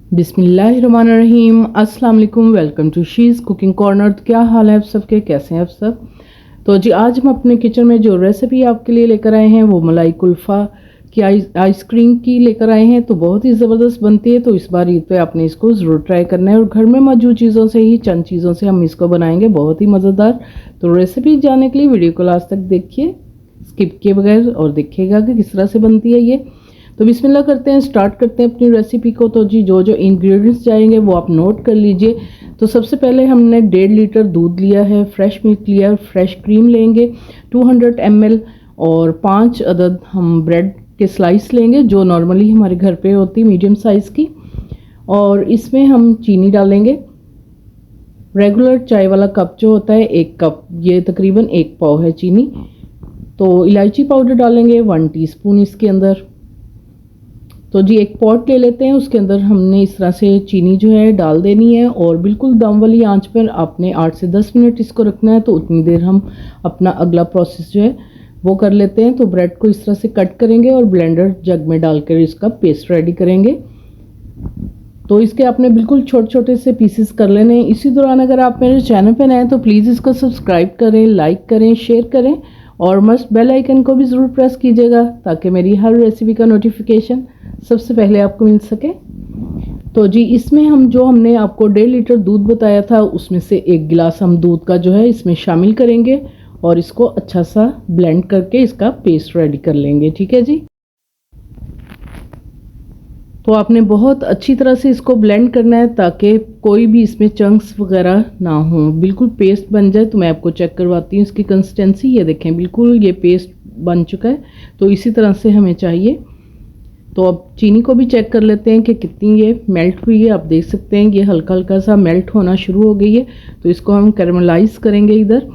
बिस्मिल्लाहिर्रहमानिर्रहीम। अस्सलाम वालेकुम। Welcome to she's cooking corner. तो क्या हाल है आप सबके, कैसे हैं आप सब। तो जी आज हम अपने किचन में जो रेसिपी आपके लिए लेकर आए हैं वो मलाई कुल्फ़ा की आइसक्रीम की लेकर आए हैं। तो बहुत ही ज़बरदस्त बनती है। तो इस बार ईद पे आपने इसको ज़रूर ट्राई करना है और घर में मौजूद चीज़ों से ही, चंद चीज़ों से हम इसको बनाएंगे, बहुत ही मज़ेदार। तो रेसिपी जानने के लिए वीडियो को लास्ट तक देखिए, स्किप किए बगैर, और देखिएगा कि किस तरह से बनती है ये। तो बिस्मिल्लाह करते हैं, स्टार्ट करते हैं अपनी रेसिपी को। तो जी जो जो इंग्रेडिएंट्स जाएंगे वो आप नोट कर लीजिए। तो सबसे पहले हमने 1.5 लीटर दूध लिया है, फ्रेश मिल्क लिया है, फ्रेश क्रीम लेंगे 200 ml, और 5 अदद हम ब्रेड के स्लाइस लेंगे जो नॉर्मली हमारे घर पे होती है, मीडियम साइज़ की। और इसमें हम चीनी डालेंगे, रेगुलर चाय वाला कप जो होता है 1 कप, ये तकरीबन 1 पाव है चीनी। तो इलायची पाउडर डालेंगे 1 टीस्पून इसके अंदर। तो जी एक पॉट ले लेते हैं, उसके अंदर हमने इस तरह से चीनी जो है डाल देनी है और बिल्कुल दम वाली आंच पर आपने 8 से 10 मिनट इसको रखना है। तो उतनी देर हम अपना अगला प्रोसेस जो है वो कर लेते हैं। तो ब्रेड को इस तरह से कट करेंगे और ब्लेंडर जग में डालकर इसका पेस्ट रेडी करेंगे। तो इसके आपने बिल्कुल छोटे छोटे से पीसेस कर लेने हैं। इसी दौरान अगर आप मेरे चैनल पर नए हैं तो प्लीज़ इसको सब्सक्राइब करें, लाइक करें, शेयर करें और मस्ट बेल आइकन को भी ज़रूर प्रेस कीजिएगा ताकि मेरी हर रेसिपी का नोटिफिकेशन सबसे पहले आपको मिल सके। तो जी इसमें हम जो हमने आपको 1.5 लीटर दूध बताया था उसमें से 1 गिलास हम दूध का जो है इसमें शामिल करेंगे और इसको अच्छा सा ब्लेंड करके इसका पेस्ट रेडी कर लेंगे। ठीक है जी। तो आपने बहुत अच्छी तरह से इसको ब्लेंड करना है ताकि कोई भी इसमें चंक्स वगैरह ना हो, बिल्कुल पेस्ट बन जाए। तो मैं आपको चेक करवाती हूँ इसकी कंसिस्टेंसी। ये देखें, बिल्कुल ये पेस्ट बन चुका है। तो इसी तरह से हमें चाहिए। तो अब चीनी को भी चेक कर लेते हैं कि कितनी ये मेल्ट हुई है। आप देख सकते हैं ये हल्का हल्का सा मेल्ट होना शुरू हो गई है। तो इसको हम कैरमलाइज करेंगे इधर,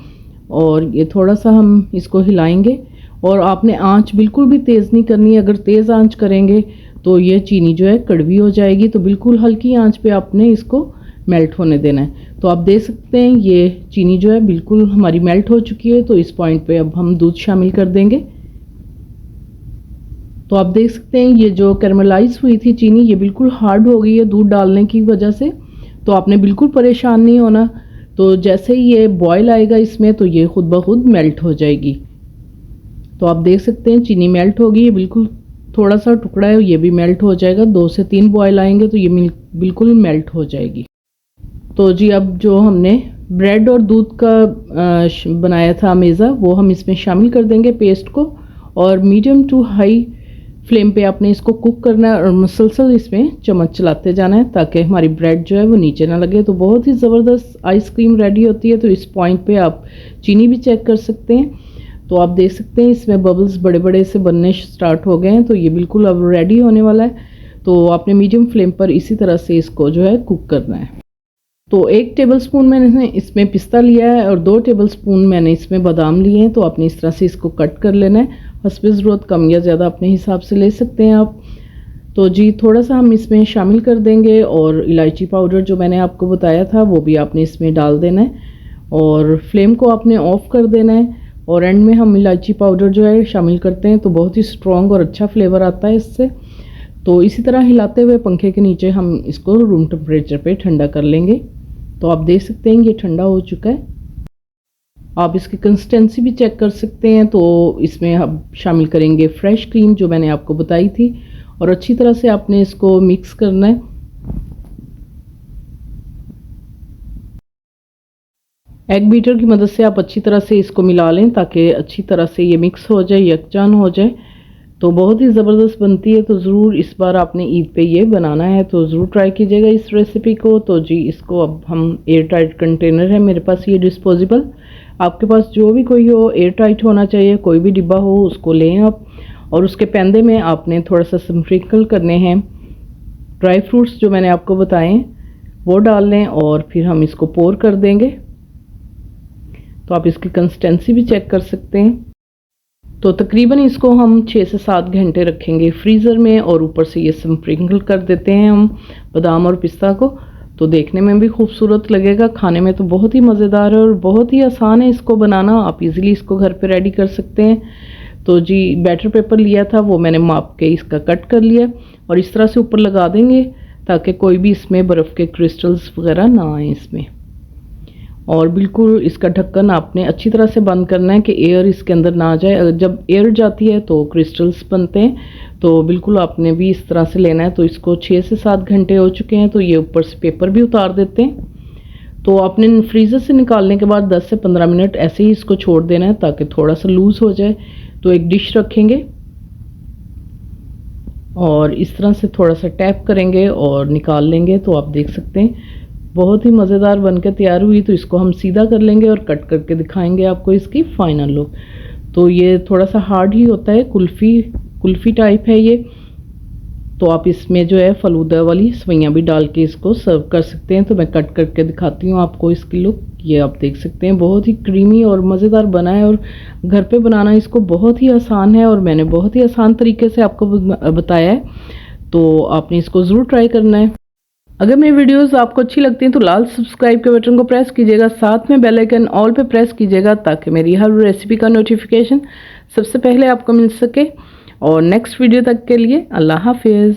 और ये थोड़ा सा हम इसको हिलाएंगे। और आपने आंच बिल्कुल भी तेज़ नहीं करनी है। अगर तेज़ आंच करेंगे तो ये चीनी जो है कड़वी हो जाएगी। तो बिल्कुल हल्की आंच पे आपने इसको मेल्ट होने देना है। तो आप देख सकते हैं ये चीनी जो है बिल्कुल हमारी मेल्ट हो चुकी है। तो इस पॉइंट पे अब हम दूध शामिल कर देंगे। तो आप देख सकते हैं ये जो कैरमलाइज हुई थी चीनी, ये बिल्कुल हार्ड हो गई है दूध डालने की वजह से। तो आपने बिल्कुल परेशान नहीं होना। तो जैसे ही ये बॉयल आएगा इसमें तो ये खुद ब खुद मेल्ट हो जाएगी। तो आप देख सकते हैं चीनी मेल्ट हो गई है, बिल्कुल थोड़ा सा टुकड़ा है ये भी मेल्ट हो जाएगा। 2 से 3 बॉयल आएंगे तो ये बिल्कुल मेल्ट हो जाएगी। तो जी अब जो हमने ब्रेड और दूध का बनाया था मेज़ा वो हम इसमें शामिल कर देंगे पेस्ट को, और मीडियम टू हाई फ्लेम पे आपने इसको कुक करना है और मुसलसल इसमें चम्मच चलाते जाना है ताकि हमारी ब्रेड जो है वो नीचे ना लगे। तो बहुत ही ज़बरदस्त आइसक्रीम रेडी होती है। तो इस पॉइंट पे आप चीनी भी चेक कर सकते हैं। तो आप देख सकते हैं इसमें बबल्स बड़े बड़े से बनने स्टार्ट हो गए हैं। तो ये बिल्कुल अब रेडी होने वाला है। तो आपने मीडियम फ्लेम पर इसी तरह से इसको जो है कुक करना है। तो 1 टेबलस्पून मैंने इसमें पिस्ता लिया है और 2 टेबलस्पून मैंने इसमें बादाम लिए हैं। तो आपने इस तरह से इसको कट कर लेना है। हस्बे ज़रूरत कम या ज़्यादा अपने हिसाब से ले सकते हैं आप। तो जी थोड़ा सा हम इसमें शामिल कर देंगे, और इलायची पाउडर जो मैंने आपको बताया था वो भी आपने इसमें डाल देना है और फ्लेम को आपने ऑफ कर देना है। और एंड में हम इलायची पाउडर जो है शामिल करते हैं तो बहुत ही स्ट्रॉन्ग और अच्छा फ्लेवर आता है इससे। तो इसी तरह हिलाते हुए पंखे के नीचे हम इसको रूम टेम्परेचर पे ठंडा कर लेंगे। तो आप देख सकते हैं ये ठंडा हो चुका है। आप इसकी कंसिस्टेंसी भी चेक कर सकते हैं। तो इसमें हम शामिल करेंगे फ्रेश क्रीम जो मैंने आपको बताई थी, और अच्छी तरह से आपने इसको मिक्स करना है। एग बीटर की मदद से आप अच्छी तरह से इसको मिला लें ताकि अच्छी तरह से ये मिक्स हो जाए, यकजान हो जाए। तो बहुत ही ज़बरदस्त बनती है। तो ज़रूर इस बार आपने ईद पे ये बनाना है तो ज़रूर ट्राई कीजिएगा इस रेसिपी को। तो जी इसको अब हम एयर टाइट कंटेनर है मेरे पास ये डिस्पोजेबल, आपके पास जो भी कोई हो एयर टाइट होना चाहिए, कोई भी डिब्बा हो उसको लें आप। और उसके पैंदे में आपने थोड़ा सा स्प्रिंकल करने हैं ड्राई फ्रूट्स जो मैंने आपको बताए वो डाल लें, और फिर हम इसको पोर कर देंगे। तो आप इसकी कंसिस्टेंसी भी चेक कर सकते हैं। तो तकरीबन इसको हम 6 से 7 घंटे रखेंगे फ्रीज़र में, और ऊपर से ये स्प्रिंकल कर देते हैं हम बादाम और पिस्ता को। तो देखने में भी खूबसूरत लगेगा, खाने में तो बहुत ही मज़ेदार है और बहुत ही आसान है इसको बनाना। आप इजीली इसको घर पे रेडी कर सकते हैं। तो जी बैटर पेपर लिया था वो मैंने माप के इसका कट कर लिया और इस तरह से ऊपर लगा देंगे ताकि कोई भी इसमें बर्फ़ के क्रिस्टल्स वगैरह ना आए इसमें। और बिल्कुल इसका ढक्कन आपने अच्छी तरह से बंद करना है कि एयर इसके अंदर ना आ जाए। अगर जब एयर जाती है तो क्रिस्टल्स बनते हैं, तो बिल्कुल आपने भी इस तरह से लेना है। तो इसको 6 से 7 घंटे हो चुके हैं, तो ये ऊपर से पेपर भी उतार देते हैं। तो आपने फ्रीज़र से निकालने के बाद 10 से 15 मिनट ऐसे ही इसको छोड़ देना है ताकि थोड़ा सा लूज़ हो जाए। तो एक डिश रखेंगे और इस तरह से थोड़ा सा टैप करेंगे और निकाल लेंगे। तो आप देख सकते हैं बहुत ही मज़ेदार बनकर तैयार हुई। तो इसको हम सीधा कर लेंगे और कट करके दिखाएंगे आपको इसकी फाइनल लुक। तो ये थोड़ा सा हार्ड ही होता है, कुल्फ़ी टाइप है ये। तो आप इसमें जो है फलूदा वाली सवैयाँ भी डाल के इसको सर्व कर सकते हैं। तो मैं कट करके दिखाती हूँ आपको इसकी लुक। ये आप देख सकते हैं बहुत ही क्रीमी और मज़ेदार बना है, और घर पे बनाना इसको बहुत ही आसान है और मैंने बहुत ही आसान तरीके से आपको बताया है। तो आपने इसको ज़रूर ट्राई करना है। अगर मेरी वीडियोस आपको अच्छी लगती हैं तो लाल सब्सक्राइब के बटन को प्रेस कीजिएगा, साथ में बेल आइकन ऑल पे प्रेस कीजिएगा ताकि मेरी हर रेसिपी का नोटिफिकेशन सबसे पहले आपको मिल सके। और नेक्स्ट वीडियो तक के लिए अल्लाह हाफिज़।